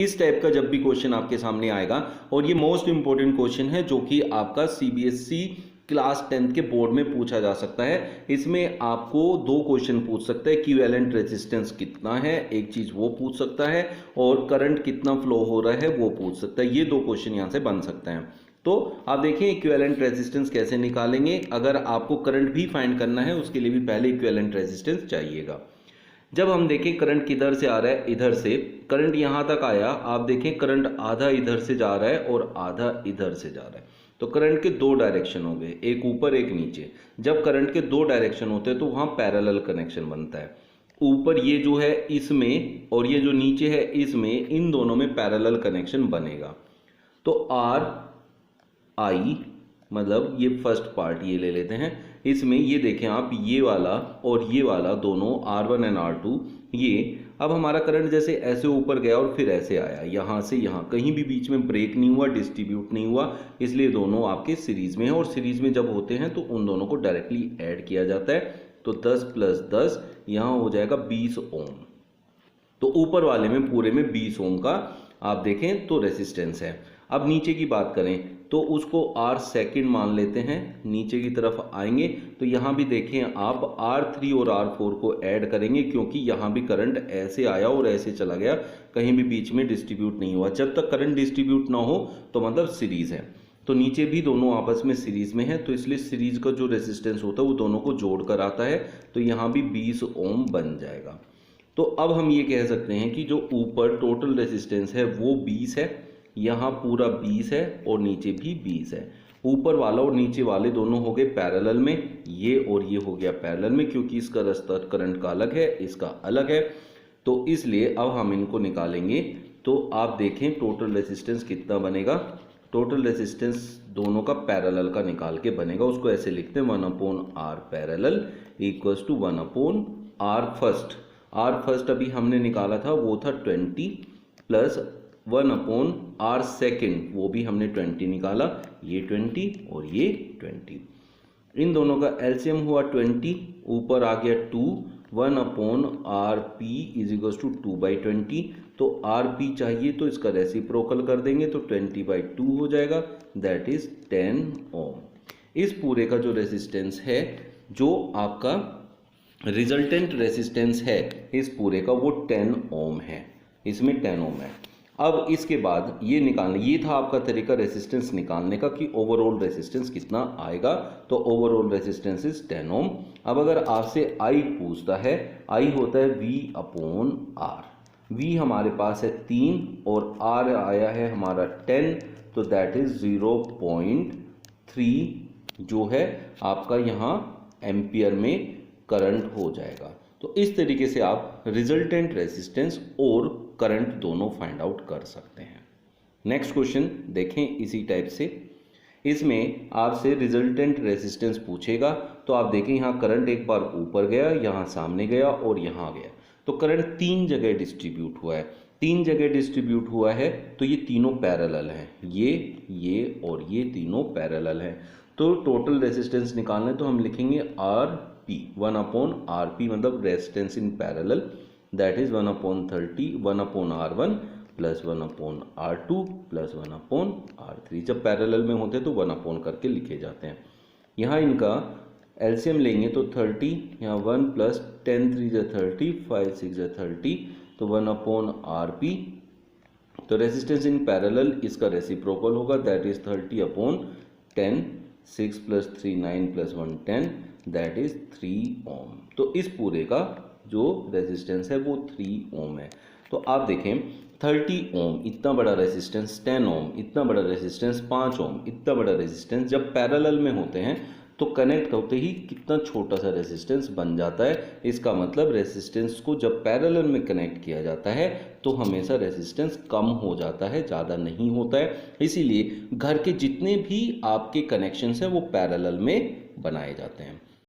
इस टाइप का जब भी क्वेश्चन आपके सामने आएगा, और ये मोस्ट इंपॉर्टेंट क्वेश्चन है जो कि आपका सीबीएसई क्लास 10th के बोर्ड में पूछा जा सकता है। इसमें आपको दो क्वेश्चन पूछ सकता है, इक्विवेलेंट रेजिस्टेंस कितना है, एक चीज वो पूछ सकता है, और करंट कितना फ्लो हो रहा है वो पूछ सकता है। ये दो क्वेश्चन यहाँ से बन सकते हैं। तो आप देखें इक्विवेलेंट रेजिस्टेंस कैसे निकालेंगे। अगर आपको करंट भी फाइंड करना है उसके लिए भी पहले इक्विवेलेंट रेजिस्टेंस चाहिएगा। जब हम देखें करंट किधर से आ रहा है, इधर से करंट यहाँ तक आया, आप देखें करंट आधा इधर से जा रहा है और आधा इधर से जा रहा है, तो करंट के दो डायरेक्शन हो गए, एक ऊपर एक नीचे। जब करंट के दो डायरेक्शन होते हैं तो वहाँ पैरेलल कनेक्शन बनता है। ऊपर ये जो है इसमें और ये जो नीचे है इसमें, इन दोनों में पैरेलल कनेक्शन बनेगा। तो आर आई मतलब ये फर्स्ट पार्ट ये ले लेते हैं। इसमें ये देखें आप, ये वाला और ये वाला दोनों R1 एंड R2, ये अब हमारा करंट जैसे ऐसे ऊपर गया और फिर ऐसे आया, यहाँ से यहाँ, कहीं भी बीच में ब्रेक नहीं हुआ, डिस्ट्रीब्यूट नहीं हुआ, इसलिए दोनों आपके सीरीज में है। और सीरीज में जब होते हैं तो उन दोनों को डायरेक्टली ऐड किया जाता है। तो 10 + 10 यहाँ हो जाएगा 20 ओम। तो ऊपर वाले में पूरे में 20 ओम का आप देखें तो रेसिस्टेंस है। अब नीचे की बात करें तो उसको R सेकंड मान लेते हैं। नीचे की तरफ आएंगे तो यहाँ भी देखें आप R3 और R4 को ऐड करेंगे, क्योंकि यहाँ भी करंट ऐसे आया और ऐसे चला गया, कहीं भी बीच में डिस्ट्रीब्यूट नहीं हुआ। जब तक करंट डिस्ट्रीब्यूट ना हो तो मतलब सीरीज है। तो नीचे भी दोनों आपस में सीरीज में है, तो इसलिए सीरीज का जो रेजिस्टेंस होता है वो दोनों को जोड़ कर आता है। तो यहाँ भी 20 ओम बन जाएगा। तो अब हम ये कह सकते हैं कि जो ऊपर टोटल रेजिस्टेंस है वो 20 है, यहाँ पूरा 20 है और नीचे भी 20 है। ऊपर वाला और नीचे वाले दोनों हो गए पैरेलल में, ये और ये हो गया पैरेलल में, क्योंकि इसका रास्ता करंट का अलग है, इसका अलग है। तो इसलिए अब हम इनको निकालेंगे। तो आप देखें टोटल रेजिस्टेंस कितना बनेगा। टोटल रेजिस्टेंस दोनों का पैरेलल का निकाल के बनेगा। उसको ऐसे लिखते हैं 1/R parallel equals to 1/R first. R first अभी हमने निकाला था वो था 20 प्लस 1/R सेकेंड, वो भी हमने 20 निकाला, ये 20 और ये 20। इन दोनों का एलसीएम हुआ 20, ऊपर आ गया 2, 1/RP इज इक्वल टू 2/20। तो RP चाहिए तो इसका रेसिप्रोकल कर देंगे तो 20/2 हो जाएगा, दैट इज 10 ओम। इस पूरे का जो रेजिस्टेंस है, जो आपका रिजल्टेंट रेजिस्टेंस है इस पूरे का, वो 10 ओम है। इसमें 10 ओम है। अब इसके बाद ये निकालना, ये था आपका तरीका रेजिस्टेंस निकालने का कि ओवरऑल रेजिस्टेंस कितना आएगा। तो ओवरऑल रेजिस्टेंस इज 10 ओम। अब अगर आपसे आई पूछता है, आई होता है V/R। V हमारे पास है 3 और R आया है हमारा 10, तो दैट इज 0.3 जो है आपका यहाँ एम्पियर में करंट हो जाएगा। तो इस तरीके से आप रिजल्टेंट रेजिस्टेंस और करंट दोनों फाइंड आउट कर सकते हैं। नेक्स्ट क्वेश्चन देखें इसी टाइप से। इसमें आपसे रिजल्टेंट रेजिस्टेंस पूछेगा। तो आप देखें यहाँ करंट एक बार ऊपर गया, यहाँ सामने गया और यहाँ गया। तो करंट 3 जगह डिस्ट्रीब्यूट हुआ है। 3 जगह डिस्ट्रीब्यूट हुआ है तो ये तीनों पैरेलल हैं, ये और ये तीनों पैरेलल हैं। तो टोटल रेजिस्टेंस निकालना है तो हम लिखेंगे RP, 1/RP मतलब resistance in parallel, that is 1/30, 1/R1 plus 1/R2 plus 1/R3। जब पैरेलल में होते हैं तो 1 करके लिखे जाते हैं। यहाँ इनका एलसीएम लेंगे तो 30, यहाँ 1 प्लस 10 3 = 30, 5 6 = 30, तो 1/RP। तो रेजिस्टेंस इन पैरेलल इसका रेसिप्रोकल होगा, दैट इज 30/10, 6 + 3 9 + 1 10, दैट इज 3 ओम। तो इस पूरे का जो रेजिस्टेंस है वो 3 ओम है। तो आप देखें 30 ओम इतना बड़ा रेजिस्टेंस, 10 ओम इतना बड़ा रेजिस्टेंस, 5 ओम इतना बड़ा रेजिस्टेंस, जब पैरेलल में होते हैं तो कनेक्ट होते ही कितना छोटा सा रेजिस्टेंस बन जाता है। इसका मतलब रेजिस्टेंस को जब पैरेलल में कनेक्ट किया जाता है तो हमेशा रेजिस्टेंस कम हो जाता है, ज़्यादा नहीं होता है। इसीलिए घर के जितने भी आपके कनेक्शंस हैं वो पैरेलल में बनाए जाते हैं।